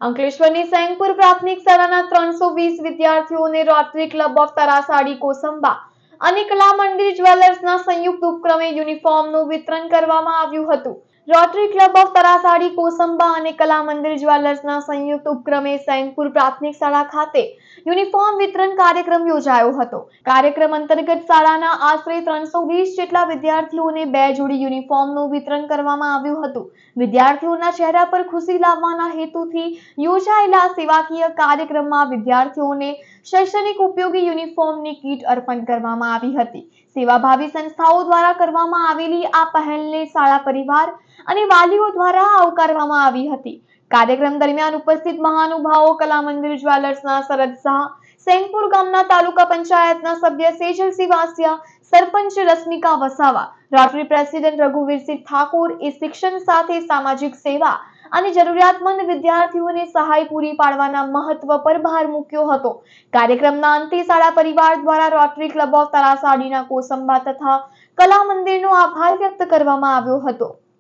અંકલેશ્વરની સેંગપુર પ્રાથમિક શાળાના 320 વિદ્યાર્થીઓને રોટરી ક્લબ ઓફ તરાસાડી કોસંબા અને કલા મંદિર જ્વેલર્સના સંયુક્ત ઉપક્રમે યુનિફોર્મનું વિતરણ કરવામાં આવ્યું હતું. રોટરી ક્લબ ઓફ તરાસાડી કોસંબા અને કલા મંદિર જ્વેલર્સના સંયુક્ત ઉપક્રમે સેંગપુર પ્રાથમિક શાળા ખાતે યુનિફોર્મ વિતરણ કાર્યક્રમ યોજાયો હતો. કાર્યક્રમ અંતર્ગત શાળાના આશરે 320 જેટલા વિદ્યાર્થીઓને 2 જોડી યુનિફોર્મનું વિતરણ કરવામાં આવ્યું હતું. વિદ્યાર્થીઓના ચહેરા પર ખુશી લાવવાના હેતુથી યોજાયેલા સેવાકીય કાર્યક્રમમાં વિદ્યાર્થીઓને શૈક્ષણિક ઉપયોગી યુનિફોર્મની કીટ અર્પણ કરવામાં આવી હતી. સેવાભાવી સંસ્થાઓ દ્વારા કરવામાં આવેલી આ પહેલને શાળા પરિવાર અને વાલીઓ દ્વારા આવકારવામાં આવી હતી. કાર્યક્રમ દરમિયાન ઉપસ્થિત મહાનુભાવો કલા મંદિર જ્વેલર્સના શરદ શાહ, સેંગપુર ગામના તાલુકા પંચાયતના સભ્ય સેજલસિંહ વાસિયા, સરપંચ રશ્મિકા વસાવા, રોટરી પ્રેસિડેન્ટ રઘુવીરસિંહ ઠાકોર એ શિક્ષણ સાથે સામાજિક સેવા અને જરૂરિયાતમંદ વિદ્યાર્થીઓને સહાય પૂરી પાડવાના મહત્વ પર ભાર મૂક્યો હતો. કાર્યક્રમના અંતે શાળા પરિવાર દ્વારા રોટરી ક્લબ ઓફ તરાસાડીના કોસંબા તથા કલા મંદિરનો આભાર વ્યક્ત કરવામાં આવ્યો હતો.